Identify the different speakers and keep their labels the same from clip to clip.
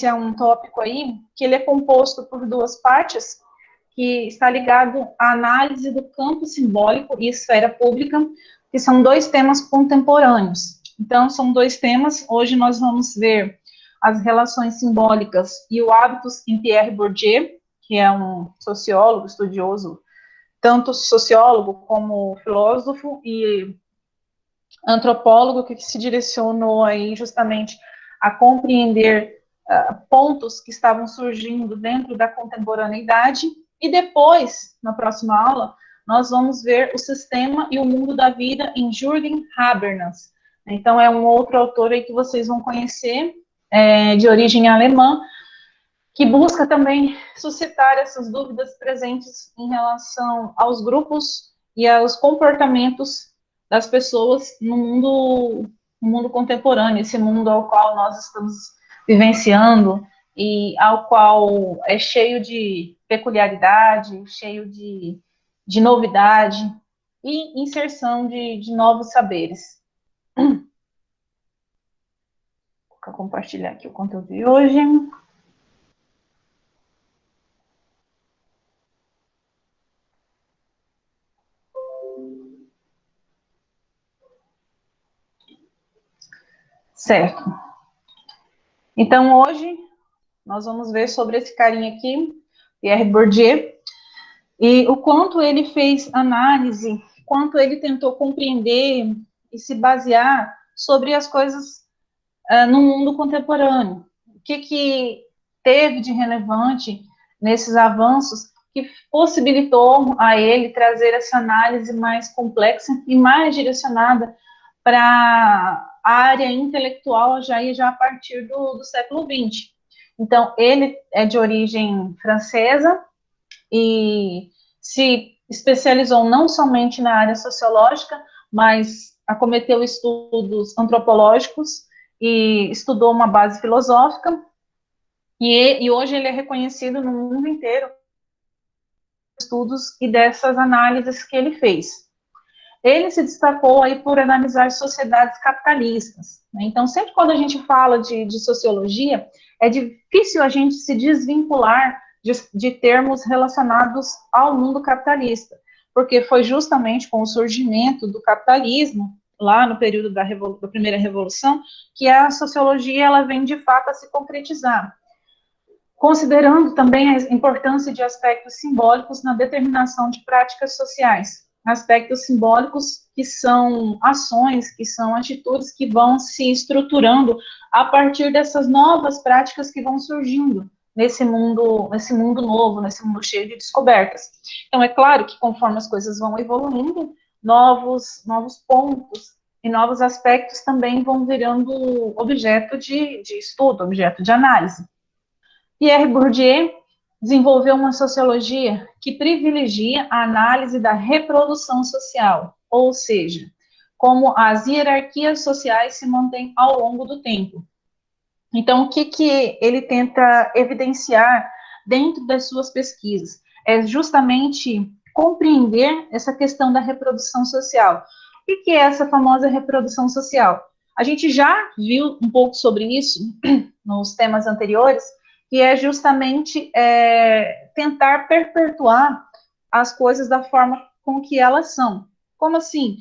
Speaker 1: é um tópico aí, que ele é composto por duas partes, que está ligado à análise do campo simbólico e esfera pública, que são dois temas contemporâneos. Então, são dois temas. Hoje nós vamos ver as relações simbólicas e o hábitos em Pierre Bourdieu, que é um sociólogo, estudioso, tanto sociólogo como filósofo e antropólogo, que se direcionou aí justamente a compreender pontos que estavam surgindo dentro da contemporaneidade. E depois, na próxima aula, nós vamos ver o sistema e o mundo da vida em Jürgen Habermas. Então, é um outro autor aí que vocês vão conhecer, de origem alemã, que busca também suscitar essas dúvidas presentes em relação aos grupos e aos comportamentos das pessoas no mundo contemporâneo, esse mundo ao qual nós estamos vivenciando e ao qual é cheio de peculiaridade, cheio de novidade e inserção de novos saberes. Vou compartilhar aqui o conteúdo de hoje. Certo. Então, hoje, nós vamos ver sobre esse carinha aqui, Pierre Bourdieu, e o quanto ele fez análise, quanto ele tentou compreender e se basear sobre as coisas no mundo contemporâneo. O que teve de relevante nesses avanços que possibilitou a ele trazer essa análise mais complexa e mais direcionada para a área intelectual já a partir do século XX. Então, ele é de origem francesa e se especializou não somente na área sociológica, mas acometeu estudos antropológicos e estudou uma base filosófica, e hoje ele é reconhecido no mundo inteiro estudos e dessas análises que ele fez. Ele se destacou aí por analisar sociedades capitalistas, né? Então, sempre quando a gente fala de sociologia, é difícil a gente se desvincular de termos relacionados ao mundo capitalista, porque foi justamente com o surgimento do capitalismo, lá no período da primeira revolução, que a sociologia ela vem de fato a se concretizar, considerando também a importância de aspectos simbólicos na determinação de práticas sociais, aspectos simbólicos que são ações, que são atitudes que vão se estruturando a partir dessas novas práticas que vão surgindo nesse mundo novo, nesse mundo cheio de descobertas. Então, é claro que conforme as coisas vão evoluindo, novos pontos e novos aspectos também vão virando objeto de estudo, objeto de análise. Pierre Bourdieu desenvolveu uma sociologia que privilegia a análise da reprodução social, ou seja, como as hierarquias sociais se mantêm ao longo do tempo. Então, o que ele tenta evidenciar dentro das suas pesquisas? É justamente compreender essa questão da reprodução social. O que é essa famosa reprodução social? A gente já viu um pouco sobre isso nos temas anteriores, que é justamente tentar perpetuar as coisas da forma com que elas são. Como assim?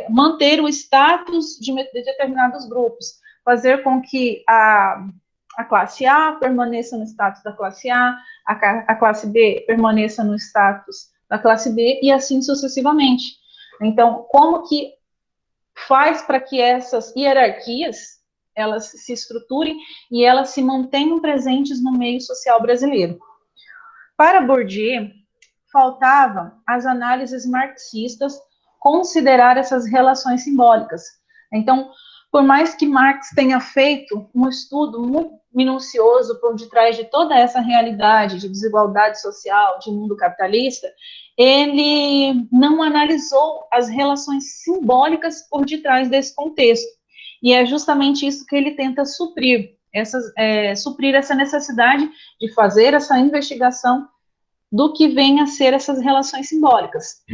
Speaker 1: Manter o status de determinados grupos, fazer com que a classe A permaneça no status da classe a classe B permaneça no status da classe B, e assim sucessivamente. Então, como que faz para que essas hierarquias elas se estruturem e elas se mantenham presentes no meio social brasileiro? Para Bourdieu, faltava as análises marxistas considerar essas relações simbólicas. Então, por mais que Marx tenha feito um estudo muito minucioso por detrás de toda essa realidade de desigualdade social, de mundo capitalista, ele não analisou as relações simbólicas por detrás desse contexto. E é justamente isso que ele tenta suprir essa necessidade de fazer essa investigação do que vem a ser essas relações simbólicas.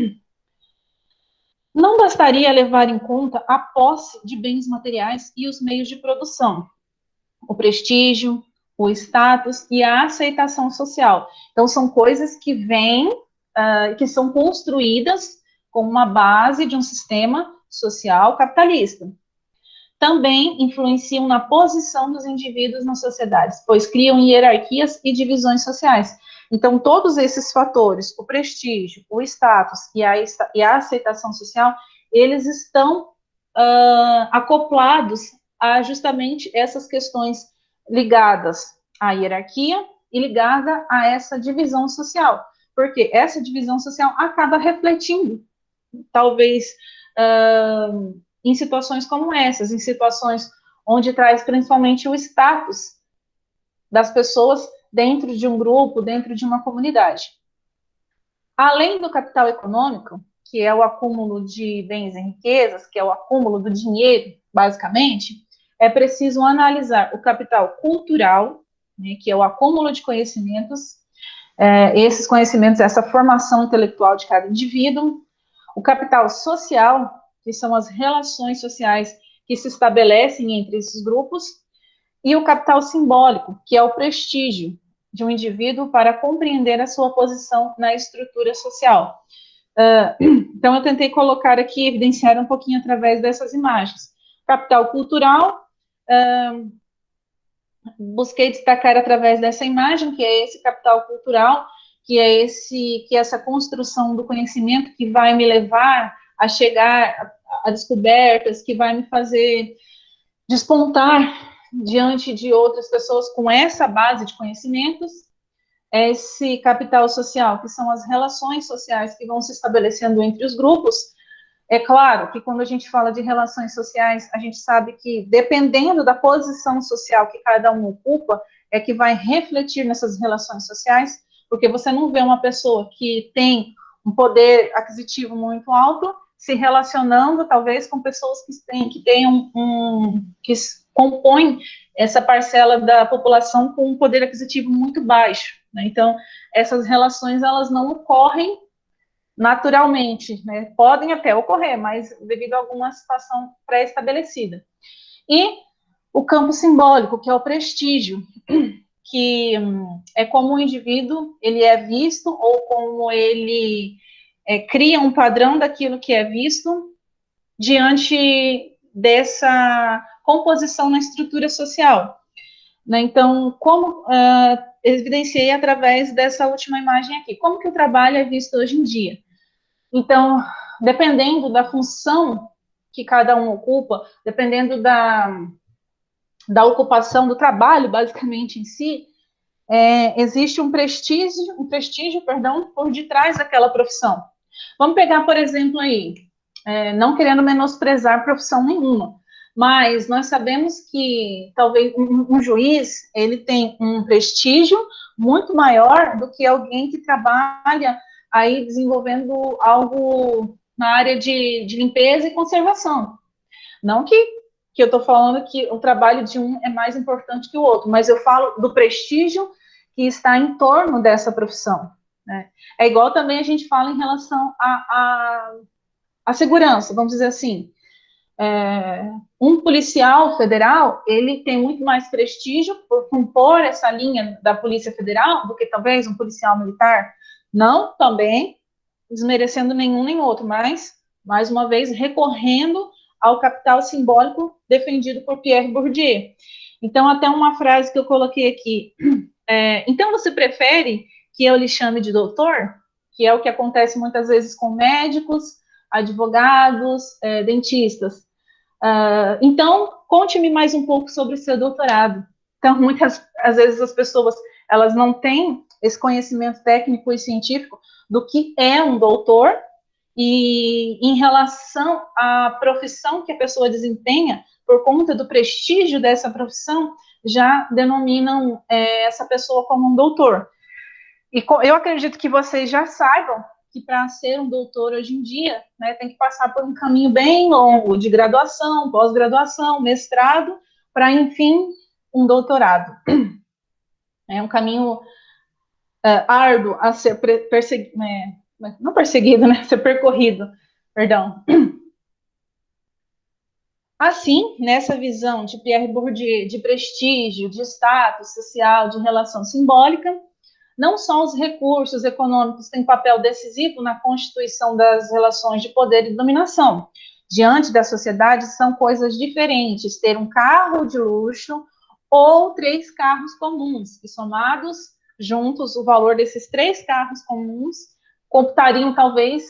Speaker 1: Não bastaria levar em conta a posse de bens materiais e os meios de produção, o prestígio, o status e a aceitação social. Então, são coisas que vêm, que são construídas com uma base de um sistema social capitalista. Também influenciam na posição dos indivíduos nas sociedades, pois criam hierarquias e divisões sociais. Então, todos esses fatores, o prestígio, o status e a aceitação social, eles estão acoplados a justamente essas questões ligadas à hierarquia e ligada a essa divisão social, porque essa divisão social acaba refletindo, talvez, em situações como essas, em situações onde traz principalmente o status das pessoas dentro de um grupo, dentro de uma comunidade. Além do capital econômico, que é o acúmulo de bens e riquezas, que é o acúmulo do dinheiro, basicamente, é preciso analisar o capital cultural, né, que é o acúmulo de conhecimentos, esses conhecimentos, essa formação intelectual de cada indivíduo, o capital social, que são as relações sociais que se estabelecem entre esses grupos, e o capital simbólico, que é o prestígio de um indivíduo para compreender a sua posição na estrutura social. Então, eu tentei colocar aqui, evidenciar um pouquinho através dessas imagens. Capital cultural, busquei destacar através dessa imagem, que é esse capital cultural, que é essa construção do conhecimento que vai me levar a chegar a descobertas, que vai me fazer despontar diante de outras pessoas com essa base de conhecimentos. Esse capital social, que são as relações sociais que vão se estabelecendo entre os grupos. É claro que quando a gente fala de relações sociais, a gente sabe que dependendo da posição social que cada um ocupa, é que vai refletir nessas relações sociais, porque você não vê uma pessoa que tem um poder aquisitivo muito alto se relacionando, talvez, com pessoas que compõem essa parcela da população com um poder aquisitivo muito baixo, né? Então, essas relações, elas não ocorrem naturalmente, né? Podem até ocorrer, mas devido a alguma situação pré-estabelecida. E o campo simbólico, que é o prestígio, que é como o indivíduo ele é visto ou como ele cria um padrão daquilo que é visto diante dessa composição na estrutura social. Né? Então, como evidenciei através dessa última imagem aqui, como que o trabalho é visto hoje em dia? Então, dependendo da função que cada um ocupa, dependendo da ocupação do trabalho, basicamente em si, existe um prestígio, por detrás daquela profissão. Vamos pegar, por exemplo, aí, não querendo menosprezar profissão nenhuma, mas nós sabemos que talvez um juiz ele tem um prestígio muito maior do que alguém que trabalha aí desenvolvendo algo na área de limpeza e conservação. Não que eu estou falando que o trabalho de um é mais importante que o outro, mas eu falo do prestígio que está em torno dessa profissão. Né? É igual também a gente fala em relação à segurança, vamos dizer assim. Um policial federal, ele tem muito mais prestígio por compor essa linha da Polícia Federal do que talvez um policial militar. Não também desmerecendo nenhum nem outro, mas, mais uma vez, recorrendo ao capital simbólico defendido por Pierre Bourdieu. Então, até uma frase que eu coloquei aqui. Então, você prefere que eu lhe chame de doutor? Que é o que acontece muitas vezes com médicos, advogados, dentistas. Então, conte-me mais um pouco sobre o seu doutorado. Então, muitas às vezes as pessoas elas não têm esse conhecimento técnico e científico do que é um doutor e em relação à profissão que a pessoa desempenha, por conta do prestígio dessa profissão, já denominam essa pessoa como um doutor. E eu acredito que vocês já saibam que para ser um doutor hoje em dia, né, tem que passar por um caminho bem longo de graduação, pós-graduação, mestrado, para, enfim, um doutorado. É um caminho árduo a ser não perseguido, né, ser percorrido, perdão. Assim, nessa visão de Pierre Bourdieu de prestígio, de status social, de relação simbólica, não só os recursos econômicos têm papel decisivo na constituição das relações de poder e dominação. Diante da sociedade, são coisas diferentes ter um carro de luxo ou 3 carros comuns, e somados juntos, o valor desses 3 carros comuns computariam talvez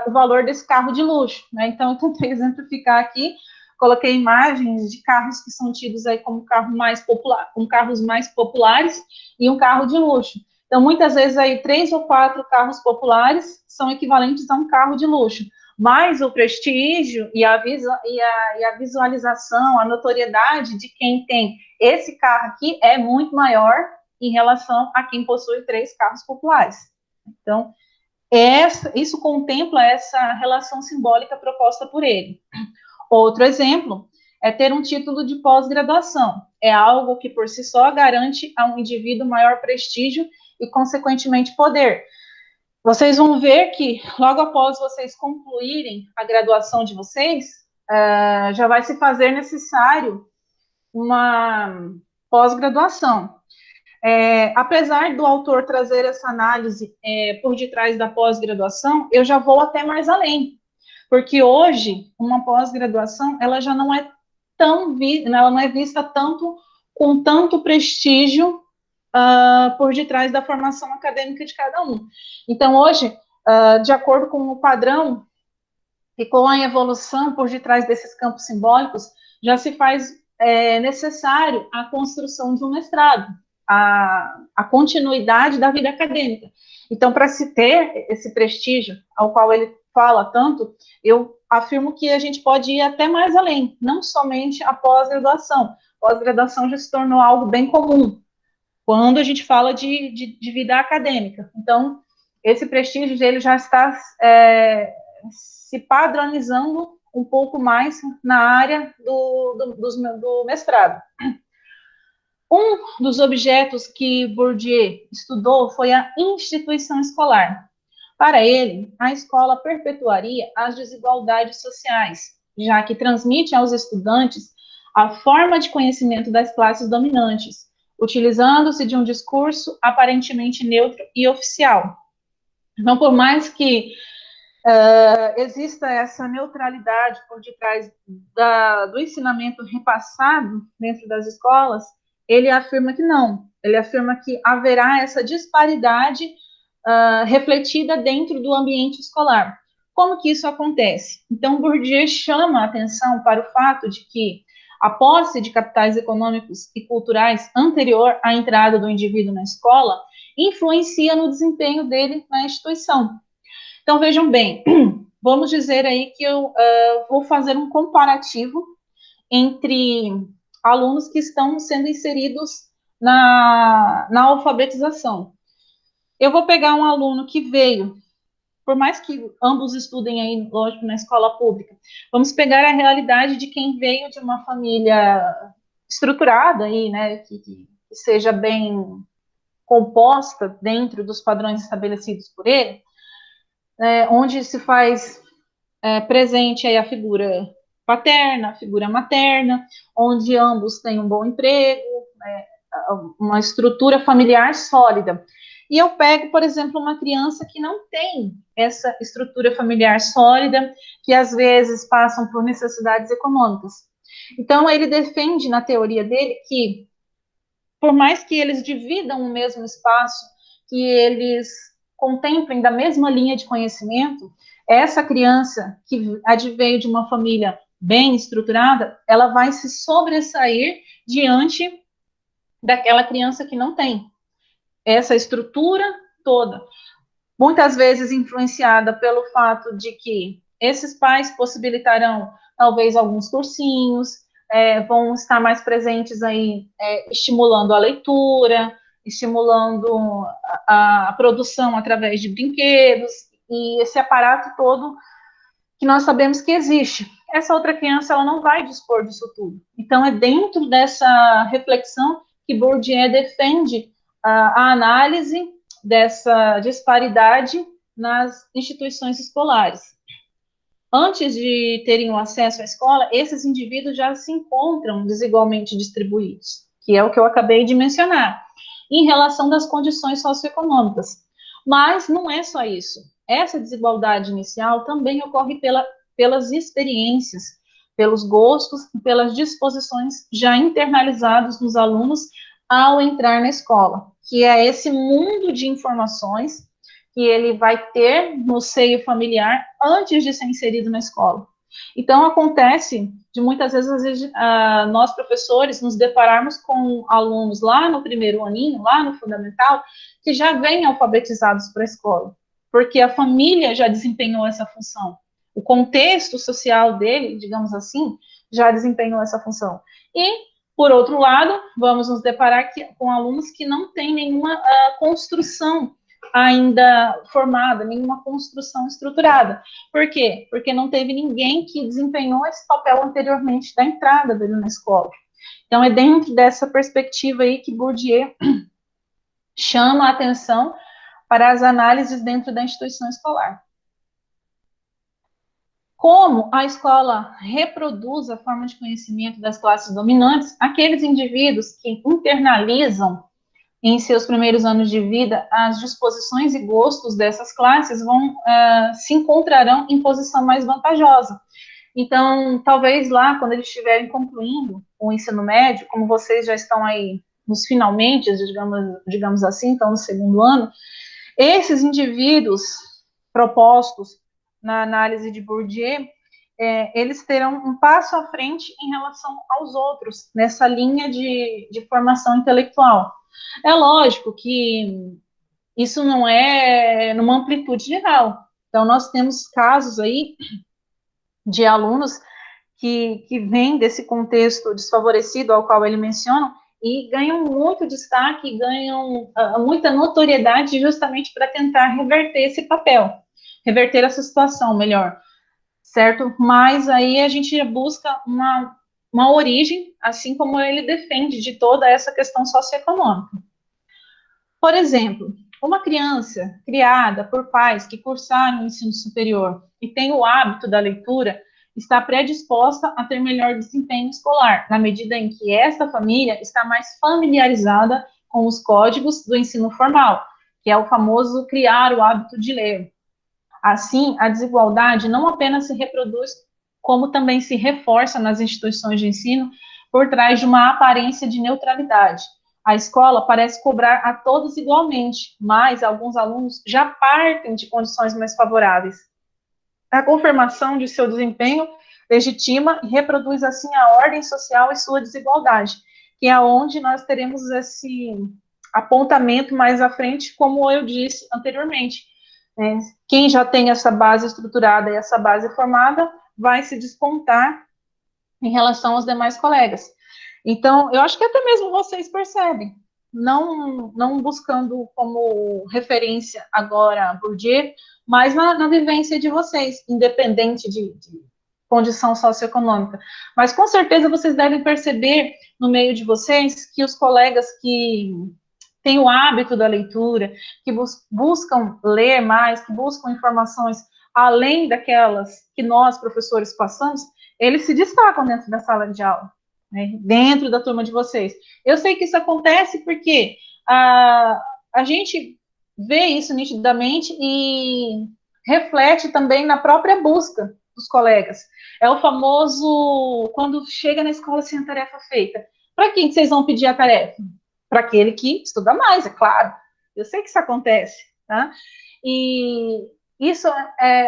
Speaker 1: o valor desse carro de luxo, né? Então, eu tentei exemplificar aqui, coloquei imagens de carros que são tidos aí como carros mais populares e um carro de luxo. Então, muitas vezes aí 3 ou 4 carros populares são equivalentes a um carro de luxo. Mas o prestígio e a visualização, a notoriedade de quem tem esse carro aqui é muito maior em relação a quem possui 3 carros populares. Então, isso contempla essa relação simbólica proposta por ele. Outro exemplo é ter um título de pós-graduação. É algo que, por si só, garante a um indivíduo maior prestígio e, consequentemente, poder. Vocês vão ver que, logo após vocês concluírem a graduação de vocês, já vai se fazer necessário uma pós-graduação. Apesar do autor trazer essa análise por detrás da pós-graduação, eu já vou até mais além, porque hoje uma pós-graduação ela já não é ela não é vista tanto com tanto prestígio por detrás da formação acadêmica de cada um. Então, hoje, de acordo com o padrão e com a evolução por detrás desses campos simbólicos, já se faz necessário a construção de um mestrado, a continuidade da vida acadêmica. Então, para se ter esse prestígio ao qual ele fala tanto, eu afirmo que a gente pode ir até mais além, não somente a pós-graduação. Pós-graduação já se tornou algo bem comum quando a gente fala de vida acadêmica. Então, esse prestígio ele já está se padronizando um pouco mais na área do mestrado. Um dos objetos que Bourdieu estudou foi a instituição escolar. Para ele, a escola perpetuaria as desigualdades sociais, já que transmite aos estudantes a forma de conhecimento das classes dominantes, utilizando-se de um discurso aparentemente neutro e oficial. Então, por mais que exista essa neutralidade por detrás do ensinamento repassado dentro das escolas, ele afirma que não. Ele afirma que haverá essa disparidade refletida dentro do ambiente escolar. Como que isso acontece? Então, Bourdieu chama a atenção para o fato de que a posse de capitais econômicos e culturais anterior à entrada do indivíduo na escola influencia no desempenho dele na instituição. Então, vejam bem, vamos dizer aí que eu vou fazer um comparativo entre alunos que estão sendo inseridos na alfabetização. Eu vou pegar um aluno que veio, por mais que ambos estudem aí, lógico, na escola pública, vamos pegar a realidade de quem veio de uma família estruturada aí, né, que seja bem composta dentro dos padrões estabelecidos por ele, onde se faz presente aí a figura paterna, a figura materna, onde ambos têm um bom emprego, uma estrutura familiar sólida. E eu pego, por exemplo, uma criança que não tem essa estrutura familiar sólida, que às vezes passam por necessidades econômicas. Então, ele defende na teoria dele que, por mais que eles dividam o mesmo espaço, que eles contemplem da mesma linha de conhecimento, essa criança que adveio de uma família bem estruturada, ela vai se sobressair diante daquela criança que não tem essa estrutura toda. Muitas vezes influenciada pelo fato de que esses pais possibilitarão talvez alguns cursinhos, vão estar mais presentes aí, estimulando a leitura, estimulando a produção através de brinquedos, e esse aparato todo que nós sabemos que existe. Essa outra criança, ela não vai dispor disso tudo. Então, é dentro dessa reflexão que Bourdieu defende a análise dessa disparidade nas instituições escolares. antes de terem o acesso à escola, esses indivíduos já se encontram desigualmente distribuídos, que é o que eu acabei de mencionar, em relação das condições socioeconômicas. Mas não é só isso. Essa desigualdade inicial também ocorre pelas experiências, pelos gostos e pelas disposições já internalizados nos alunos ao entrar na escola, que é esse mundo de informações que ele vai ter no seio familiar antes de ser inserido na escola. Então, acontece de muitas vezes, nós professores nos depararmos com alunos lá no primeiro aninho, lá no fundamental, que já vêm alfabetizados para a escola, porque a família já desempenhou essa função. O contexto social dele, digamos assim, já desempenhou essa função. E, por outro lado, vamos nos deparar com alunos que não têm nenhuma construção ainda formada, nenhuma construção estruturada. Por quê? Porque não teve ninguém que desempenhou esse papel anteriormente da entrada dele na escola. Então, é dentro dessa perspectiva aí que Bourdieu chama a atenção para as análises dentro da instituição escolar. Como a escola reproduz a forma de conhecimento das classes dominantes, aqueles indivíduos que internalizam em seus primeiros anos de vida, as disposições e gostos dessas classes se encontrarão em posição mais vantajosa. Então, talvez lá, quando eles estiverem concluindo o ensino médio, como vocês já estão aí nos finalmente, digamos assim, estão no segundo ano, esses indivíduos propostos na análise de Bourdieu, eles terão um passo à frente em relação aos outros, nessa linha de formação intelectual. É lógico que isso não é numa amplitude geral. Então, nós temos casos aí de alunos que vêm desse contexto desfavorecido ao qual ele menciona e ganham muito destaque, ganham muita notoriedade justamente para tentar reverter esse papel, reverter essa situação, melhor, certo? Mas aí a gente busca uma origem, assim como ele defende de toda essa questão socioeconômica. Por exemplo, uma criança criada por pais que cursaram o ensino superior e tem o hábito da leitura está predisposta a ter melhor desempenho escolar, na medida em que esta família está mais familiarizada com os códigos do ensino formal, que é o famoso criar o hábito de ler. Assim, a desigualdade não apenas se reproduz, como também se reforça nas instituições de ensino por trás de uma aparência de neutralidade. A escola parece cobrar a todos igualmente, mas alguns alunos já partem de condições mais favoráveis. A confirmação de seu desempenho legitima e reproduz assim a ordem social e sua desigualdade, que é onde nós teremos esse apontamento mais à frente, como eu disse anteriormente. Quem já tem essa base estruturada e essa base formada vai se despontar em relação aos demais colegas. Então, eu acho que até mesmo vocês percebem, não buscando como referência agora Bourdieu, mas na vivência de vocês, independente de condição socioeconômica. Mas com certeza vocês devem perceber no meio de vocês que os colegas que têm o hábito da leitura, que buscam ler mais, que buscam informações além daquelas que nós, professores, passamos, eles se destacam dentro da sala de aula, né, dentro da turma de vocês. Eu sei que isso acontece porque a gente vê isso nitidamente e reflete também na própria busca dos colegas. É o famoso, quando chega na escola sem a tarefa feita. Para quem que vocês vão pedir a tarefa? Para aquele que estuda mais, é claro. Eu sei que isso acontece, tá? E isso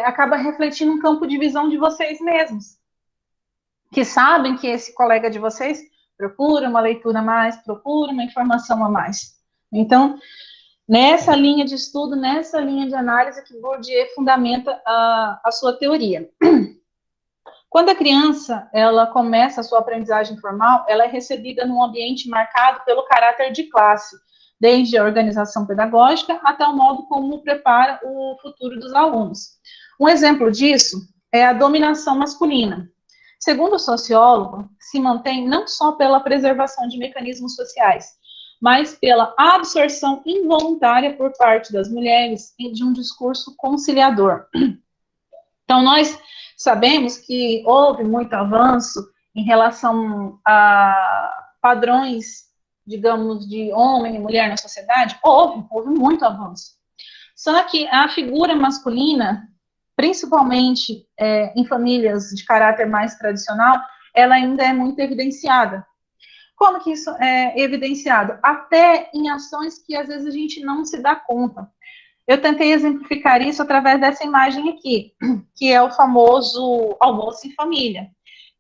Speaker 1: acaba refletindo um campo de visão de vocês mesmos, que sabem que esse colega de vocês procura uma leitura a mais, procura uma informação a mais. Então, nessa linha de estudo, nessa linha de análise que Bourdieu fundamenta a sua teoria. Quando a criança ela começa a sua aprendizagem formal, ela é recebida num ambiente marcado pelo caráter de classe, desde a organização pedagógica até o modo como prepara o futuro dos alunos. Um exemplo disso é a dominação masculina. Segundo o sociólogo, se mantém não só pela preservação de mecanismos sociais, mas pela absorção involuntária por parte das mulheres de um discurso conciliador. Então, nós sabemos que houve muito avanço em relação a padrões, digamos, de homem e mulher na sociedade. Houve muito avanço. Só que a figura masculina, principalmente em famílias de caráter mais tradicional, ela ainda é muito evidenciada. Como que isso é evidenciado? Até em ações que às vezes a gente não se dá conta. Eu tentei exemplificar isso através dessa imagem aqui, que é o famoso almoço em família.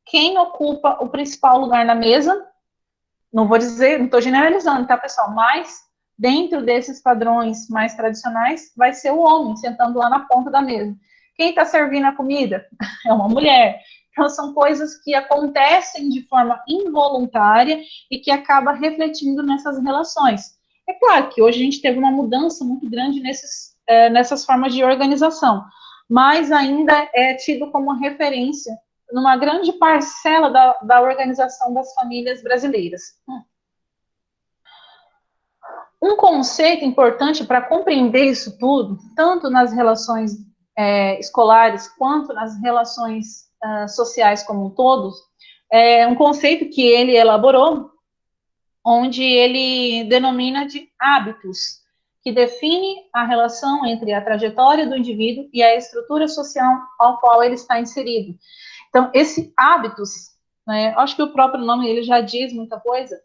Speaker 1: Quem ocupa o principal lugar na mesa, não vou dizer, não estou generalizando, tá, pessoal? Mas dentro desses padrões mais tradicionais, vai ser o homem sentando lá na ponta da mesa. Quem está servindo a comida? É uma mulher. Então, são coisas que acontecem de forma involuntária e que acaba refletindo nessas relações. É claro que hoje a gente teve uma mudança muito grande nessas formas de organização, mas ainda é tido como referência numa grande parcela da organização das famílias brasileiras. Um conceito importante para compreender isso tudo, tanto nas relações escolares quanto nas relações sociais como um todo, é um conceito que ele elaborou, onde ele denomina de hábitos, que define a relação entre a trajetória do indivíduo e a estrutura social ao qual ele está inserido. Então, esse hábitos, né, acho que o próprio nome ele já diz muita coisa,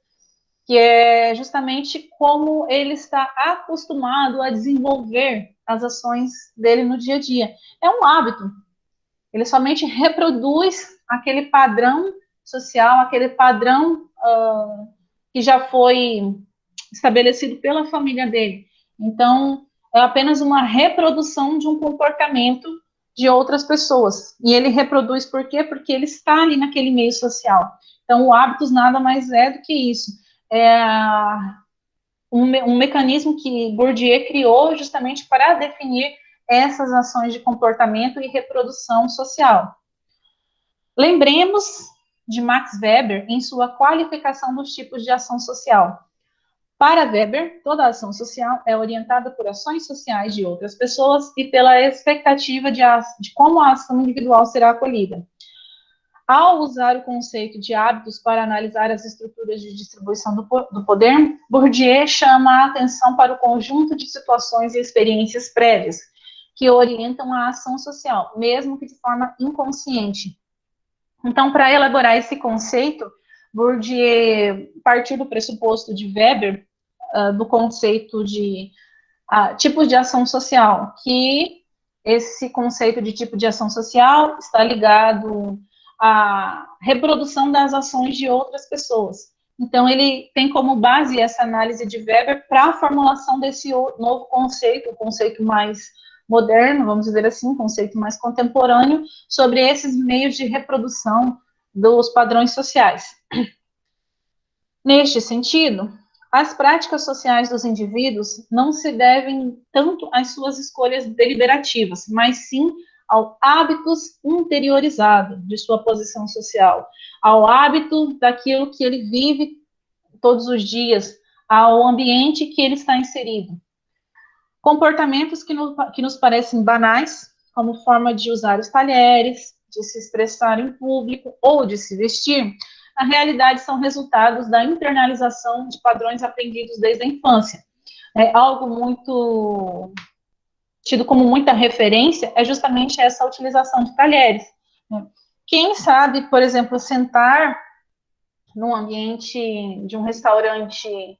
Speaker 1: que é justamente como ele está acostumado a desenvolver as ações dele no dia a dia. É um hábito. Ele somente reproduz aquele padrão social, aquele padrão que já foi estabelecido pela família dele. Então, é apenas uma reprodução de um comportamento de outras pessoas. E ele reproduz por quê? Porque ele está ali naquele meio social. Então, o hábitos nada mais é do que isso. É um mecanismo que Bourdieu criou justamente para definir essas ações de comportamento e reprodução social. Lembremos de Max Weber em sua qualificação dos tipos de ação social. Para Weber, toda ação social é orientada por ações sociais de outras pessoas e pela expectativa de como a ação individual será acolhida. Ao usar o conceito de hábitos para analisar as estruturas de distribuição do poder, Bourdieu chama a atenção para o conjunto de situações e experiências prévias que orientam a ação social, mesmo que de forma inconsciente. Então, para elaborar esse conceito, Bourdieu partiu do pressuposto de Weber, do conceito de tipos de ação social, que esse conceito de tipo de ação social está ligado à reprodução das ações de outras pessoas. Então, ele tem como base essa análise de Weber para a formulação desse novo conceito, o conceito mais moderno, vamos dizer assim, um conceito mais contemporâneo, sobre esses meios de reprodução dos padrões sociais. Neste sentido, as práticas sociais dos indivíduos não se devem tanto às suas escolhas deliberativas, mas sim ao hábitos interiorizado de sua posição social, ao hábito daquilo que ele vive todos os dias, ao ambiente que ele está inserido. Comportamentos que nos parecem banais, como forma de usar os talheres, de se expressar em público ou de se vestir, na realidade são resultados da internalização de padrões aprendidos desde a infância. Algo muito tido como muita referência é justamente essa utilização de talheres. Quem sabe, por exemplo, sentar num ambiente de um restaurante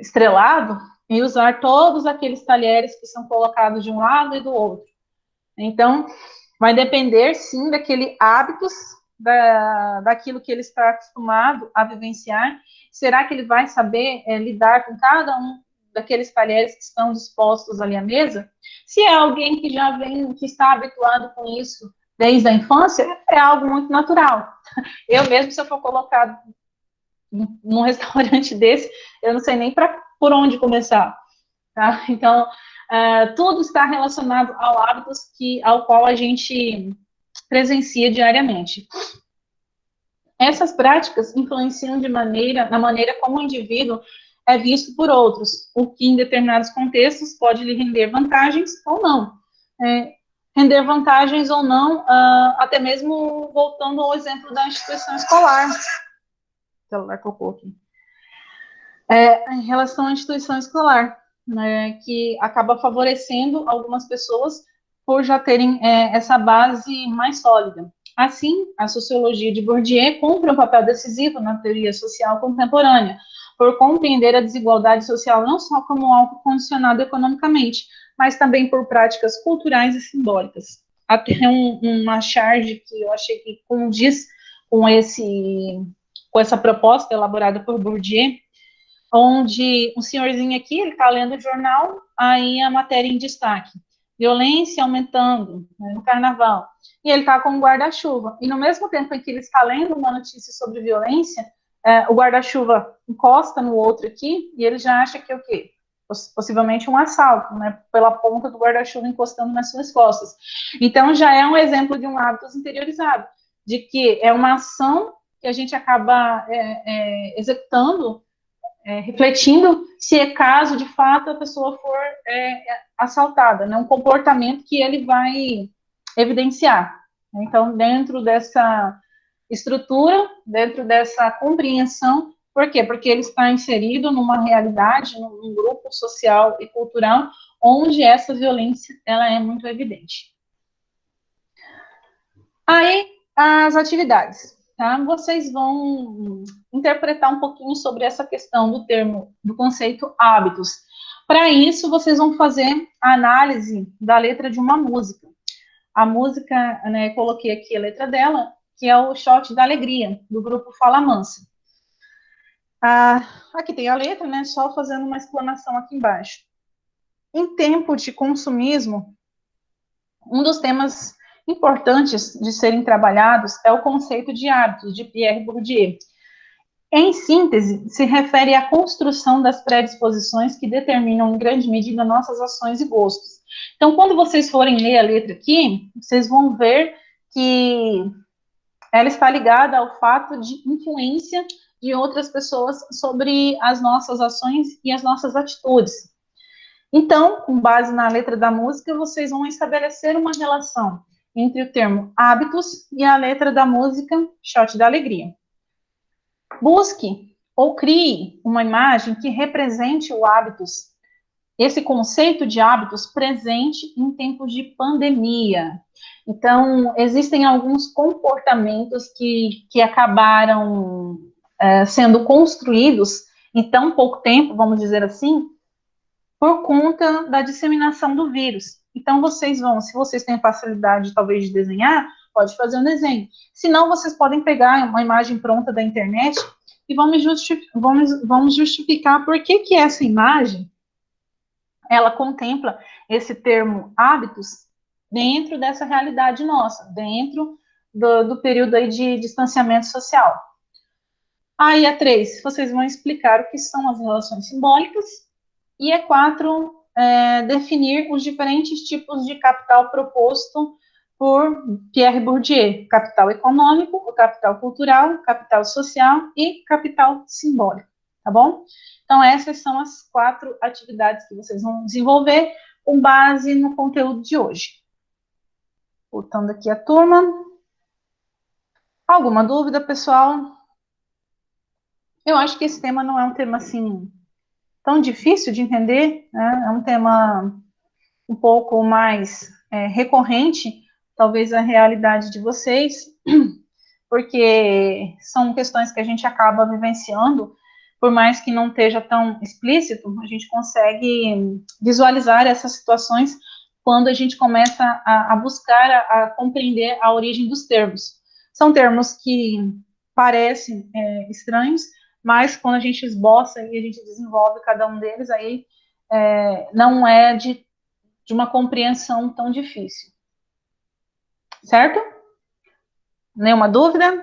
Speaker 1: estrelado e usar todos aqueles talheres que são colocados de um lado e do outro. Então, vai depender, sim, daquele hábitos, daquilo que ele está acostumado a vivenciar. Será que ele vai saber lidar com cada um daqueles talheres que estão dispostos ali à mesa? Se é alguém que já vem, que está habituado com isso desde a infância, é algo muito natural. Eu mesmo, se eu for colocado num restaurante desse, eu não sei nem por onde começar. Tá? Então, tudo está relacionado ao hábitos ao qual a gente presencia diariamente. Essas práticas influenciam na maneira como o indivíduo é visto por outros, o que em determinados contextos pode lhe render vantagens ou não. render vantagens ou não, até mesmo voltando ao exemplo da instituição escolar. O celular tocou aqui. Em relação à instituição escolar, né, que acaba favorecendo algumas pessoas por já terem essa base mais sólida. Assim, a sociologia de Bourdieu cumpre um papel decisivo na teoria social contemporânea, por compreender a desigualdade social não só como algo condicionado economicamente, mas também por práticas culturais e simbólicas. Até uma charge que eu achei que condiz com essa proposta elaborada por Bourdieu, onde um senhorzinho aqui, ele está lendo o jornal, aí a matéria em destaque, violência aumentando, né, no carnaval, e ele está com um guarda-chuva, e no mesmo tempo em que ele está lendo uma notícia sobre violência, o guarda-chuva encosta no outro aqui, e ele já acha que é o quê? Possivelmente um assalto, né, pela ponta do guarda-chuva encostando nas suas costas. Então, já é um exemplo de um hábito interiorizado, de que é uma ação que a gente acaba executando, refletindo se é caso, de fato, a pessoa for assaltada, né, um comportamento que ele vai evidenciar. Então, dentro dessa estrutura, dentro dessa compreensão, por quê? Porque ele está inserido numa realidade, num grupo social e cultural, onde essa violência, ela é muito evidente. Aí, as atividades. Tá? Vocês vão interpretar um pouquinho sobre essa questão do termo, do conceito hábitos. Para isso, vocês vão fazer a análise da letra de uma música. A música, né, coloquei aqui a letra dela, que é o Shot da Alegria, do grupo Fala Mansa. Aqui tem a letra, né, só fazendo uma explanação aqui embaixo. Em tempo de consumismo, um dos temas importantes de serem trabalhados é o conceito de hábitos, de Pierre Bourdieu. Em síntese, se refere à construção das predisposições que determinam, em grande medida, nossas ações e gostos. Então, quando vocês forem ler a letra aqui, vocês vão ver que ela está ligada ao fato de influência de outras pessoas sobre as nossas ações e as nossas atitudes. Então, com base na letra da música, vocês vão estabelecer uma relação entre o termo hábitos e a letra da música Shot da Alegria. Busque ou crie uma imagem que represente o hábitos, esse conceito de hábitos presente em tempos de pandemia. Então, existem alguns comportamentos que acabaram sendo construídos em tão pouco tempo, vamos dizer assim, por conta da disseminação do vírus. Então, vocês vão, se vocês têm facilidade, talvez, de desenhar, pode fazer um desenho. Se não, vocês podem pegar uma imagem pronta da internet e vamos justificar por que essa imagem, ela contempla esse termo hábitos dentro dessa realidade nossa, dentro do período aí de distanciamento social. Aí, a 3, vocês vão explicar o que são as relações simbólicas, e a 4, definir os diferentes tipos de capital proposto por Pierre Bourdieu: capital econômico, o capital cultural, capital social e capital simbólico, tá bom? Então, essas são as 4 atividades que vocês vão desenvolver com base no conteúdo de hoje. Voltando aqui a turma. Alguma dúvida, pessoal? Eu acho que esse tema não é um tema, assim, tão difícil de entender, né? É um tema um pouco mais recorrente, talvez, à realidade de vocês, porque são questões que a gente acaba vivenciando, por mais que não esteja tão explícito, a gente consegue visualizar essas situações quando a gente começa a buscar, a compreender a origem dos termos. São termos que parecem estranhos, mas quando a gente esboça e a gente desenvolve cada um deles, aí não é de uma compreensão tão difícil. Certo? Nenhuma dúvida?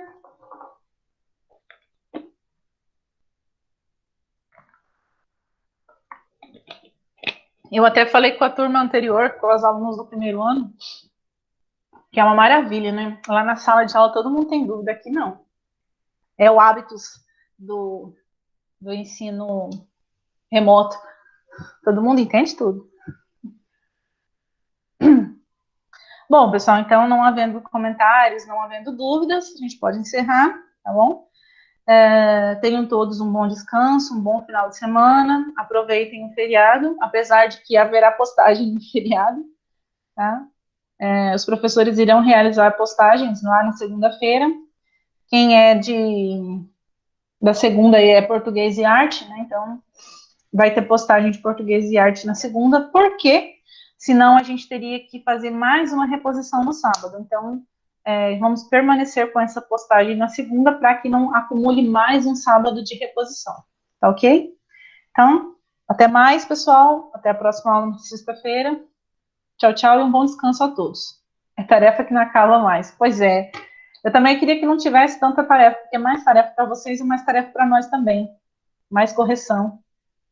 Speaker 1: Eu até falei com a turma anterior, com os alunos do primeiro ano, que é uma maravilha, né? Lá na sala de aula todo mundo tem dúvida, aqui não. É o hábitos do ensino remoto. Todo mundo entende tudo. Bom, pessoal, então, não havendo comentários, não havendo dúvidas, a gente pode encerrar, tá bom? Tenham todos um bom descanso, um bom final de semana, aproveitem o feriado, apesar de que haverá postagem no feriado, tá? Os professores irão realizar postagens lá na segunda-feira. Quem é da segunda aí é português e arte, né? Então, vai ter postagem de português e arte na segunda, porque senão a gente teria que fazer mais uma reposição no sábado. Então, vamos permanecer com essa postagem na segunda para que não acumule mais um sábado de reposição, tá ok? Então, até mais, pessoal. Até a próxima aula na sexta-feira. Tchau, tchau e um bom descanso a todos. É tarefa que não acaba mais. Pois é. Eu também queria que não tivesse tanta tarefa, porque é mais tarefa para vocês e mais tarefa para nós também. Mais correção.